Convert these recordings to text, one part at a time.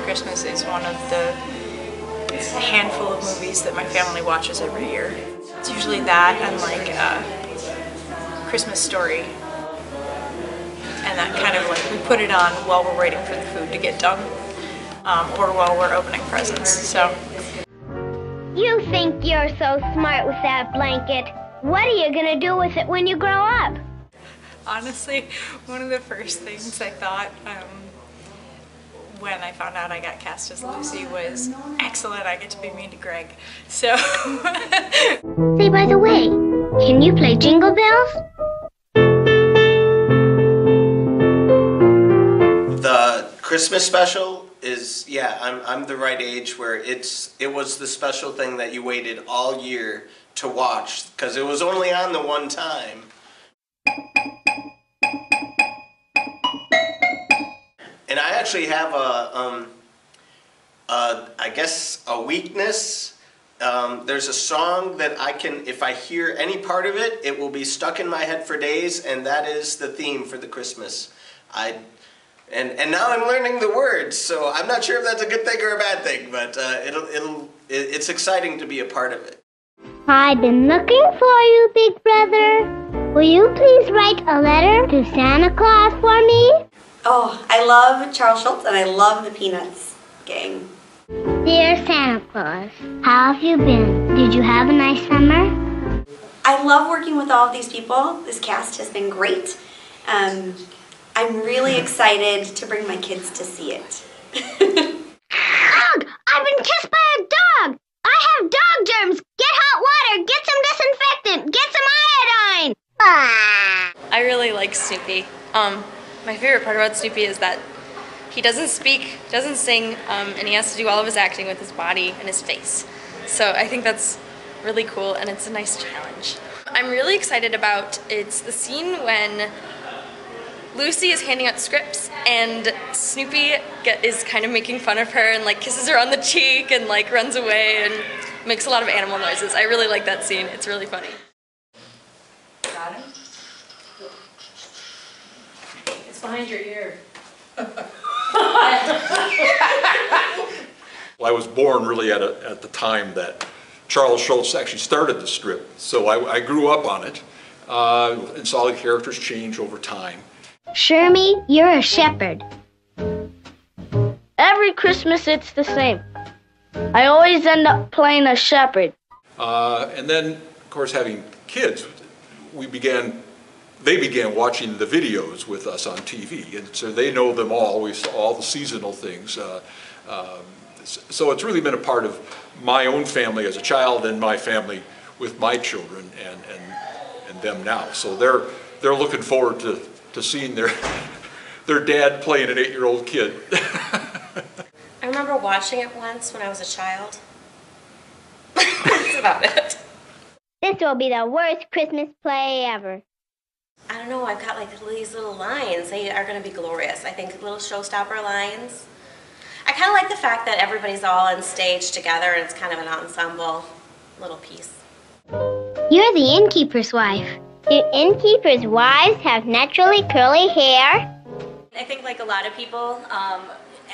Christmas is one of the handful of movies that my family watches every year. It's usually that and like Christmas Story. And that kind of like, we put it on while we're waiting for the food to get done, or while we're opening presents, so. You think you're so smart with that blanket. What are you gonna do with it when you grow up? Honestly, one of the first things I thought when I found out I got cast as Lucy was, excellent, I get to be mean to Greg. So. Say, by the way, can you play Jingle Bells? The Christmas special is, yeah, I'm the right age where it was the special thing that you waited all year to watch because it was only on the one time. And I actually have I guess a weakness. There's a song that I can, if I hear any part of it, it will be stuck in my head for days, and that is the theme for the Christmas. And now I'm learning the words, so I'm not sure if that's a good thing or a bad thing, but it's exciting to be a part of it. I've been looking for you, big brother. Will you please write a letter to Santa Claus for me? Oh, I love Charles Schultz and I love the Peanuts gang. Dear Santa Claus, how have you been? Did you have a nice summer? I love working with all of these people. This cast has been great. I'm really excited to bring my kids to see it. Ugh! I've been kissed by a dog! I have dog germs! Get hot water! Get some disinfectant! Get some iodine! Ah. I really like Snoopy. My favorite part about Snoopy is that he doesn't speak, doesn't sing, and he has to do all of his acting with his body and his face. So I think that's really cool, and it's a nice challenge. I'm really excited about, it's the scene when Lucy is handing out scripts and Snoopy is kind of making fun of her and like kisses her on the cheek and like runs away and makes a lot of animal noises. I really like that scene. It's really funny. Got him? It's behind your ear. Well, I was born really at the time that Charles Schultz actually started the strip, so I grew up on it and saw the characters change over time. Shermy, you're a shepherd. Every Christmas it's the same. I always end up playing a shepherd. And then, of course, having kids, they began watching the videos with us on TV, and so they know them all. We saw all the seasonal things. So it's really been a part of my own family as a child and my family with my children and them now. So they're looking forward to seeing their dad playing an 8-year-old kid. I remember watching it once when I was a child. That's about it. This will be the worst Christmas play ever. I don't know, I've got like these little lines. They are going to be glorious. I think little showstopper lines. I kind of like the fact that everybody's all on stage together and it's kind of an ensemble little piece. You're the innkeeper's wife. Do innkeepers' wives have naturally curly hair? I think like a lot of people,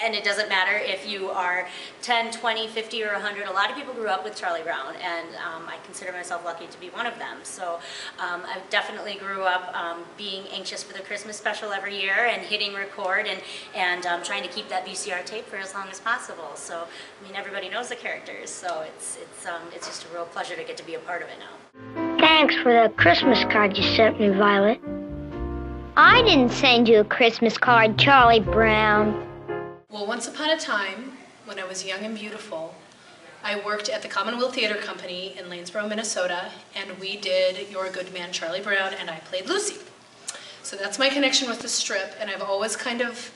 and it doesn't matter if you are 10, 20, 50, or 100, a lot of people grew up with Charlie Brown, and I consider myself lucky to be one of them. So I definitely grew up being anxious for the Christmas special every year and hitting record and trying to keep that VCR tape for as long as possible. So, I mean, everybody knows the characters, so it's just a real pleasure to get to be a part of it now. Thanks for the Christmas card you sent me, Violet. I didn't send you a Christmas card, Charlie Brown. Well, once upon a time, when I was young and beautiful, I worked at the Commonwealth Theater Company in Lanesboro, Minnesota, and we did You're a Good Man, Charlie Brown, and I played Lucy. So that's my connection with the strip, and I've always kind of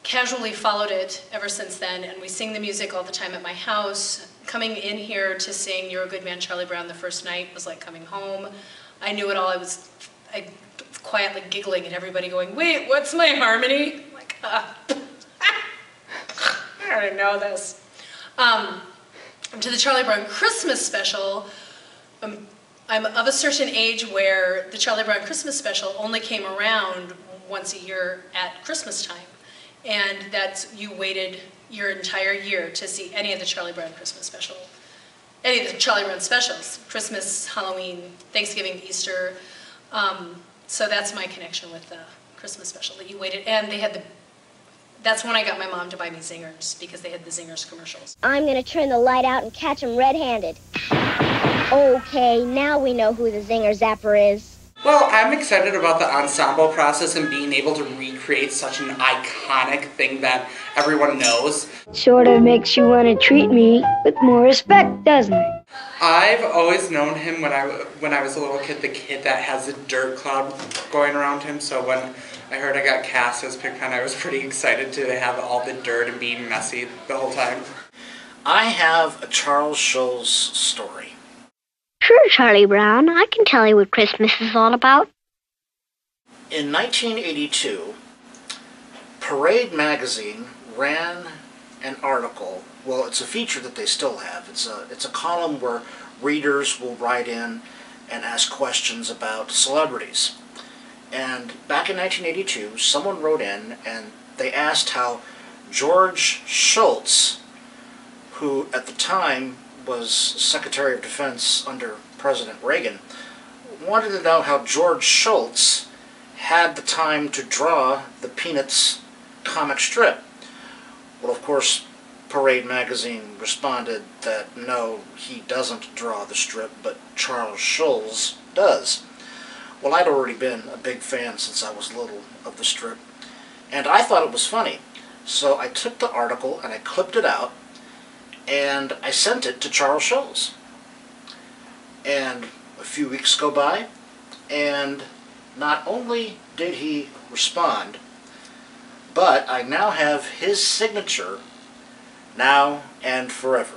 casually followed it ever since then, and we sing the music all the time at my house. Coming in here to sing You're a Good Man, Charlie Brown the first night was like coming home. I knew it all. I was quietly giggling at everybody going, wait, what's my harmony? I'm like, I already know this. To the Charlie Brown Christmas special, I'm of a certain age where the Charlie Brown Christmas special only came around once a year at Christmas time. And that's, you your entire year to see any of the Charlie Brown Christmas special. Any of the Charlie Brown specials. Christmas, Halloween, Thanksgiving, Easter. So that's my connection with the Christmas special that you waited. And they had that's when I got my mom to buy me Zingers, because they had the Zingers commercials. I'm gonna turn the light out and catch him red-handed. Okay, now we know who the Zinger Zapper is. Well, I'm excited about the ensemble process and being able to recreate such an iconic thing that everyone knows. Sort of makes you want to treat me with more respect, doesn't it? I've always known him when I was a little kid, the kid that has the dirt cloud going around him. So when I heard I got cast as Pigpen, I was pretty excited to have all the dirt and being messy the whole time. I have a Charles Schulz story. Sure, Charlie Brown. I can tell you what Christmas is all about. In 1982, Parade magazine ran an article. Well, it's a feature that they still have. It's a column where readers will write in and ask questions about celebrities. And back in 1982, someone wrote in and they asked how George Shultz, who at the time was Secretary of Defense under President Reagan, wanted to know how George Shultz had the time to draw the Peanuts comic strip. Well, of course, Parade magazine responded that no, he doesn't draw the strip, but Charles Schulz does. Well, I'd already been a big fan since I was little of the strip, and I thought it was funny. So I took the article and I clipped it out, and I sent it to Charles Schulz. And a few weeks go by, and not only did he respond, but I now have his signature now and forever.